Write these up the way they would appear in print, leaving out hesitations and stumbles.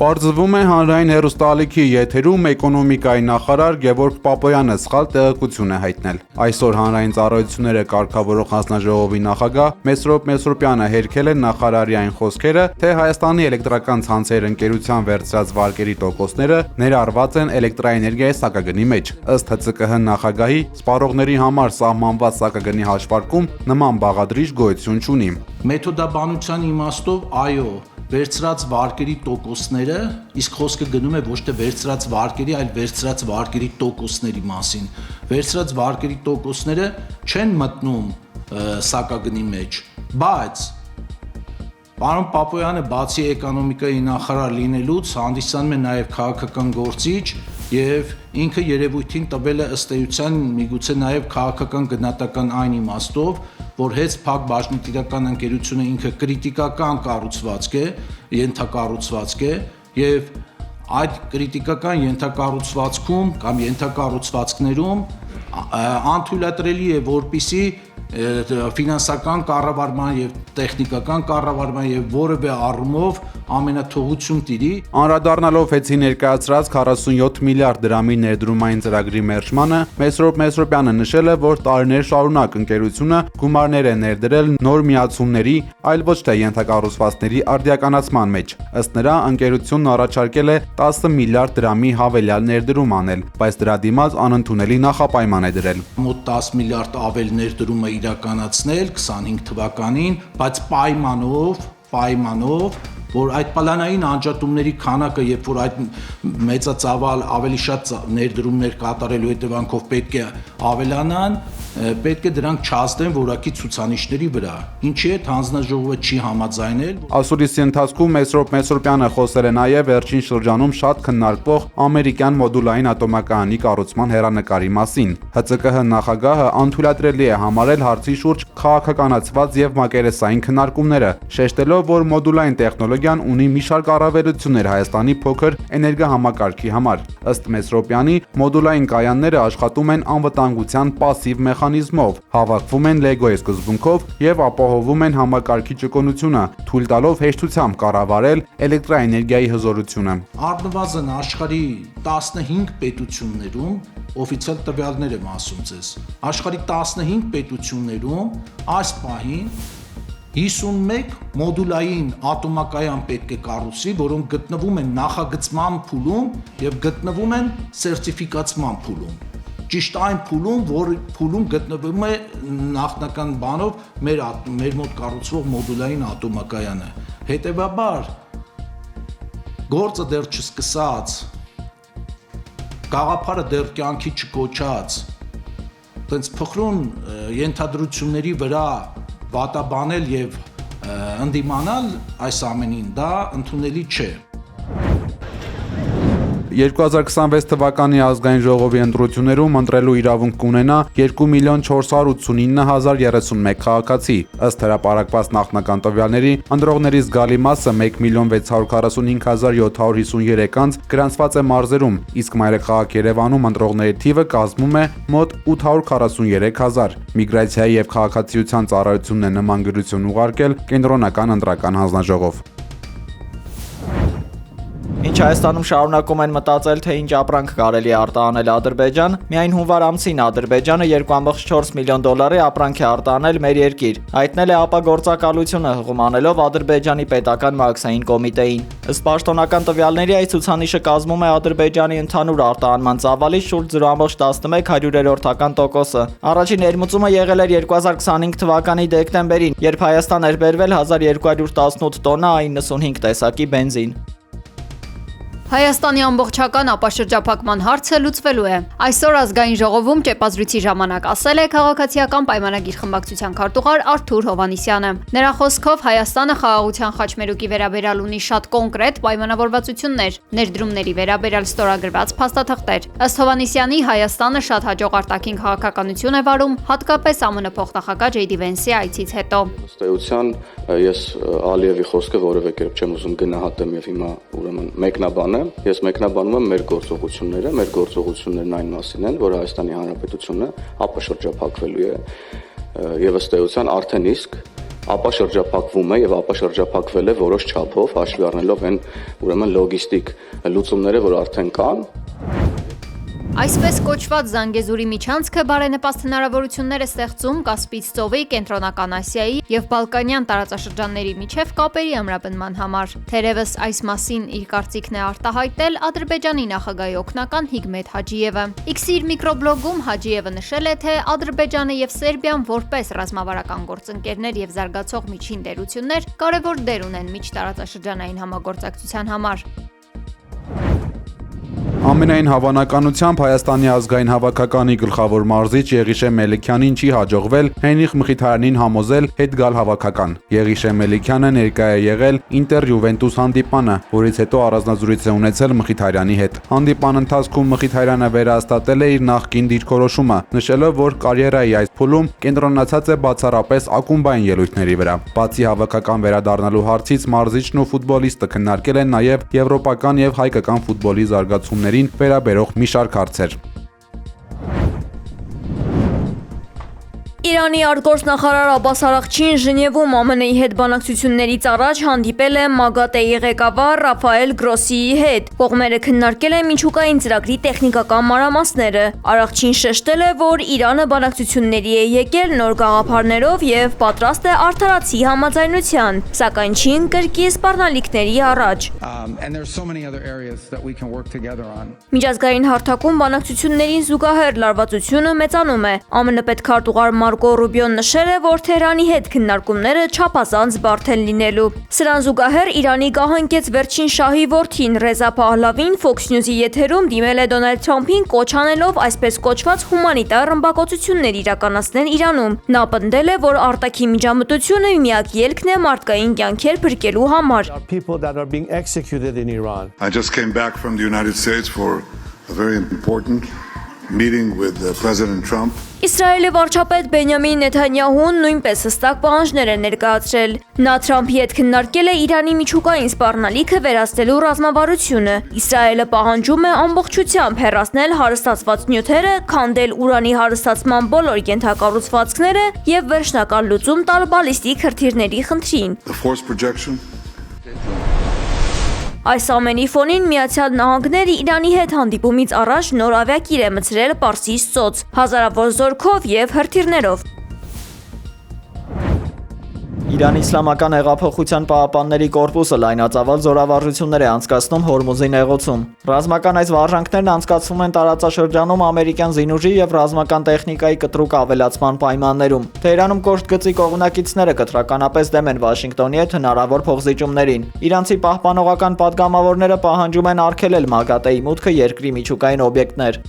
Պարզվում է հանրային հեռուստաալիքի եթերում էկոնոմիկայի նախարար Գևորգ Պապոյանը սխալ տեղեկություն է հայտնել։ Այսօր հանրային ծառայությունները կարգավորող հանձնաժողովի նախագահ Մեսրոպ Մեսրոպյանը հերքել է նախարարի այն խոսքերը, թե Հայաստանի էլեկտրական ցանցեր ընկերության վերցրած վարկերի տոկոսները ներառված են էլեկտրաէներգիայի սակագնի մեջ։ Ըստ ՀՑԿՀ նախագահի, սպառողների համար սահմանված սակագնի հաշվարկում նման բաղադրիչ գոյություն չունի։ Մեթոդաբանության իմաստով այո, վերցրած վարկերի տոկոսները, իսկ խոսքը գնում է ոչ թե վերցրած վարկերի, այլ վերցրած վարկերի տոկոսների մասին։ Վերցրած վարկերի տոկոսները չեն մտնում սակագնի մեջ, բայց պարոն Պապոյանը բացի էկոնոմիկայի նախարար լինելուց հանդիսանում է նաև քաղաքական գործիչ եւ ինքը երևույթին տվել է ըստ էության միգուցե նաև քաղաքական գնահատական այն իմաստով, որ հենց Փակ բաժնետիրական ընկերությունը ինքը կրիտիկական կառուցվածք է, ենթակառուցվածք է եւ այդ կրիտիկական ենթակառուցվածքում կամ ենթակառուցվածքներում անթույլատրելի է որպիսի ֆինանսական կառավարման եւ տեխնիկական կառավարման եւ որևէ առումով ամենաթողություն տիրի։ Անդրադառնալով հեցի ներկայացրած 47 միլիարդ դրամի ներդրումային ծրագրի մերժմանը, Մեսրոպ Մեսրոպյանը նշել է, որ տարիներ շարունակ ընկերությունը գումարներ է ներդրել նոր միացումների, այլ ոչ թե ենթակառուցվածքների արդիականացման մեջ։ Ըստ նրա, ընկերությունն առաջարկել է 10 միլիարդ դրամի հավելյալ ներդրում անել, բայց դրա դիմաց անընդունելի նախապայման է դրել։ Մոտ 10 միլիարդ ավել ներդրում է իրականացնել 25 թվականին, բայց պայմանով, որ այդ պլանային անջատումների քանակը, երբ որ այդ մեծածավալ ավելի շատ ներդրումներ կատարելու հետևանքով պետք է ավելանան, պետք է դրանք չազդեն որակի ցուցանիշների վրա, ինչի հետ հանձնաժողովը չի համաձայնել։ Ասուլիսի ընթացքում Մեսրոպ Մեսրոպյանը խոսել է նաև վերջին շրջանում շատ քննարկվող ամերիկյան մոդուլային ատոմակայանի կառուցման հեռանկարի մասին։ ՀՑԿՀ նախագահը անթույլատրելի է համարել հարցի շուրջ քաղաքականացված եւ մակերեսային քննարկումները, շեշտելով, որ մոդուլային տեխնոլոգիան ունի մի շարք առավելություններ Հայաստանի փոքր էներգահամակարգի համար։ Ըստ Մեսրոպյանի, մոդուլային կայանները աշխատում են անվտանգության պասիվ մեխանիզմով, հավաքվում են Լեգոյի սկզբունքով եւ ապահովում են համակարգի ճկունությունը, թույլ տալով հեշտությամբ կառավարել էլեկտրաէներգիայի հզորությունը։ Առնվազն աշխարհի 15 պետություններում օֆիցիալ տվյալներ եմ ասում ձեզ։ Աշխարհի 15 պետություններում այս պահին 51 մոդուլային ատոմակայան պետք է կառուցի, որոնք գտնվում են նախագծման փուլում եւ գտնվում են սերտիֆիկացման փուլում։ Ճիշտ այն փուլում, որ փուլում գտնվում է նախնական բանով մեր մոտ կառուցվող մոդուլային ատոմակայանը։ Հետևաբար գործը դեռ չսկսած, գաղափարը դեռ կյանքի չկոչած, տենց փխրուն ենթադրությունների վրա վատաբանել եւ ընդդիմանալ այս ամենին դա ընդունելի չէ։ 2026 թվականի ազգային ժողովի ընտրություններում ընտրելու իրավունք կունենա 2,489,031 քաղաքացի։ Ըստ հրապարակված նախնական տվյալների, ընտրողների զգալի մասը 1,645,753 անց գրանցված է մարզերում, իսկ մայրաքաղաք Երևանում ընտրողների թիվը կազմում է մոտ 843,000։ Միգրացիայի եւ քաղաքացիության ծառայությունն է նման գրություն ուղարկել կենտրոնական ընտրական հանձնաժողով։ Ինչ Հայաստանում շարունակում են մտածել, թե ինչ ապրանք կարելի է արտահանել Ադրբեջան, միայն հունվար ամսին Ադրբեջանը 2,4 միլիոն դոլարի ապրանք է արտահանել մեր երկիր, հայտնել է ապագործակալությունը հղում անելով Ադրբեջանի պետական մաքսային կոմիտեին։ Ըստ պաշտոնական տվյալների այս ցուցանիշը կազմում է Ադրբեջանի ընդհանուր արտահանման ծավալի շուրջ 0,11%։ Առաջին ներմուծումը եղել էր 2025 թվականի դեկտեմբերին, երբ Հայաստան էր բերվել 1218 տոննա 95 տեսակի բենզին։ Հայաստանի ամբողջական ապաշրջափակման հարցը լուծվելու է։ Այսօր ազգային ժողովում ճեպազրույցի ժամանակ ասել է քաղաքացիական պայմանագիր խմբակցության քարտուղար Արթուր Հովհաննիսյանը։ Նրա խոսքով Հայաստանը խաղաղության խաչմերուկի վերաբերյալ ունի շատ կոնկրետ պայմանավորվածություններ, ներդրումների վերաբերյալ ստորագրված փաստաթղթեր։ Ըստ Հովհաննիսյանի, Հայաստանը շատ հաջող արտաքին քաղաքականություն է վարում, հատկապես ԱՄՆ փոխնախագահ Ջեյ Դի Վենսի այցից հետո։ Ըստ էության ես Ալիևի խոսքը որևէ կերպ չեմ ուզում գնահատեմ եւ հիմա ուրեմն մեկնաբան Ես մեկնաբանում եմ մեր գործողություններն այն մասին են, որ Հայաստանի Հանրապետությունը ապաշրջափակվելու է եւ ըստ էության արդեն իսկ ապա շրջափակվում է եւ ապա շրջափակվել է որոշ չափով, հաշվի առնելով այն ուրեմն լոգիստիկ լուծումները, որ արդեն կան։ Այսպես կոչված Զանգեզուրի միջանցքը բարենպաստ հնարավորություններ է ստեղծում Կասպից ծովի, Կենտրոնական Ասիայի եւ Բալկանյան տարածաշրջանների միջև կապերի ամրապնդման համար։ Թերևս այս մասին իր կարծիքն է արտահայտել Ադրբեջանի նախագահի օգնական Հիկմետ Հաջիևը։ X-ի իր միկրոբլոգում Հաջիևը նշել է, թե Ադրբեջանը եւ Սերբիան որպես ռազմավարական գործընկերներ եւ զարգացող միջին տերություններ կարևոր դեր ունեն միջտարածաշրջանային համագործակցության համար։ Ամենայն հավանականությամբ Հայաստանի ազգային հավաքականի գլխավոր մարզիչ Եղիշե Մելիքյանին չի հաջողվել Հենրիխ Մխիթարյանին համոզել հետ գալ հավաքական։ Եղիշե Մելիքյանը ներկայ է եղել Ինտեր Յուվենտուս հանդիպանը, որից հետո առանձնազրույց է ունեցել Մխիթարյանի հետ։ Հանդիպան ընթացքում Մխիթարյանը վերահաստատել է իր նախկին դիրքորոշումը, նշելով, որ կարիերայի այս փուլում կենտրոնացած է բացառապես ակումբային ելույթների վրա։ Բացի հավաքական վերադառնալու հարցից մարզիչն ու ֆուտբոլիստը քննարկել են նաև եվրոպական եւ հայկական ֆուտբոլի զարգացումների վերաբերող մի շարք հարցեր։ Իրանի արտգործնախարար Աբբաս Արաղչին Ժնևում ԱՄՆ-ի հետ բանակցություններից առաջ հանդիպել է ՄԱԳԱՏԵ-ի ղեկավար Ռաֆայել Գրոսիի հետ։ Կողմերը քննարկել են միջուկային ծրագրի տեխնիկական մանրամասները։ Արաղչին շեշտել է, որ Իրանը բանակցությունների է եկել նոր գաղափարներով եւ պատրաստ է արդարացի համաձայնության, սակայն չի ընկրկի սպառնալիքների առաջ։ Միջազգային հարթակում բանակցություններին զուգահեռ լարվածությունը մեծանում է։ ԱՄՆ պետքարտուղար Մարկո Ռուբիոն նշել է, որ Թեհրանի հետ քննարկումները չափազանց բարդ են լինելու։ Սրան զուգահեռ Իրանի գահանքեց վերջին շահի որդին Ռեզա Փահլավին Fox News-ի եթերում դիմել է Դոնալդ Թրամփին կոչ անելով այսպես կոչված հումանիտար ռմբակոծություններ իրականացնել Իրանում։ Նա պնդել է, որ արտաքին միջամտությունը միակ ելքն է մարդկային կյանքեր փրկելու համար։ I just came back from the United States for a very important meeting with President Trump. Իսրայելի վարչապետ Բենյամին Նեթանյահուն նույնպես հստակ պահանջներ է ներկայացրել։ Նա Թրամփի հետ քննարկել է Իրանի միջուկային սպառնալիքը վերացնելու ռազմավարությունը։ Իսրայելը պահանջում է ամբողջությամբ հեռացնել հարստացված նյութերը, քանդել ուրանի հարստացման բոլոր ենթակառուցվածքները եւ վերջնական լուծում տալ բալիստիկ հրթիռների խնդրին։ Այս ամենի ֆոնին Միացյալ Նահանգները Իրանի հետ հանդիպումից առաջ նոր ավիակիր է մցրել Պարսից ծոց, հազարավոր զորքով եւ հրթիռներով։ Իրանի Իսլամական հեղափոխության պահապանների կորպուսը լայնածավալ զորավարժություններ է անցկացնում Հորմուզի նեղուցում։ Ռազմական այս վարժանքներն անցկացվում են տարածաշրջանում ամերիկյան զինուժի եւ ռազմական տեխնիկայի կտրուկ ավելացման պայմաններում։ Թեհրանում կոշտ գծի կողմնակիցները կտրականապես դեմ են Վաշինգտոնի հետ հնարավոր փոխզիջումներին։ Իրանցի պահպանողական պատգամավորները պահանջում են արգելել ՄԱԳԱՏԵ-ի մուտքը երկրի միջուկային օբյեկտներ։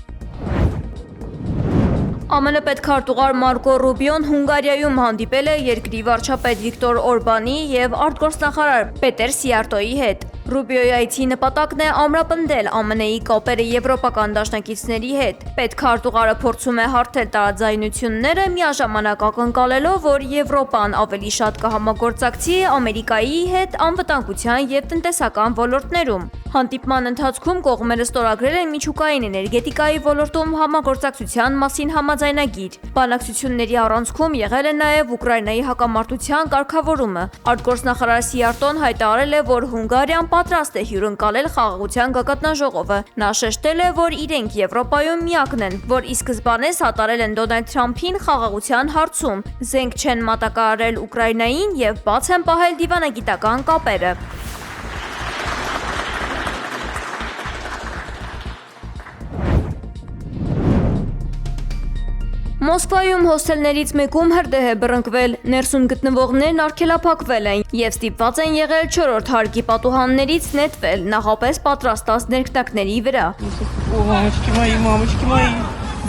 ԱՄՆ պետքարտուղար Մարկո Ռուբիոն Հունգարիայում հանդիպել է երկրի վարչապետ Վիկտոր Օրբանի եւ արտգործնախարար Պետեր Սիարտոյի հետ։ Ռուբիոյի այցի նպատակն է ամրապնդել ԱՄՆ-ի կապերը եվրոպական դաշնակիցների հետ։ Պետքարտուղարը փորձում է հարթել տարաձայնությունները, միաժամանակ ակնկալելով, որ Եվրոպան ավելի շատ կհամագործակցի Ամերիկայի հետ անվտանգության եւ տնտեսական ոլորտներում։ Հանդիպման ընթացքում կողմերը ստորագրել են միջուկային էներգետիկայի ոլորտում համագործակցության մասին համաձայնագիր։ Բանակցությունների առանցքում եղել է նաև Ուկրաինայի հակամարտության կարգավորումը։ Արտգործնախարար Սիարտոն հայտարարել է, որ Հունգարիան պատրաստ է հյուրընկալել խաղաղության գագաթնաժողովը։ Նա շեշտել է, որ իրենք Եվրոպայում միակն են, որ ի սկզբանե սատարել են Դոնալդ Թրամփին խաղաղության հարցում, զենք չեն մատակարարել Ուկրաինային եւ բաց են պահել դիվանագիտական կապերը։ Մոսկվայում հոստելներից մեկում հրդեհ է բռնկվել, ներսում գտնվողներն արգելափակվել են եւ ստիպված են եղել 4-րդ հարկի պատուհաններից նետվել նախապես պատրաստած ներքնակների վրա։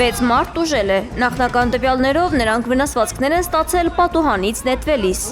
6 մարդ ուժել է, նախնական տվյալներով նրանք վնասվածքներ են ստացել պատուհանից նետվելիս։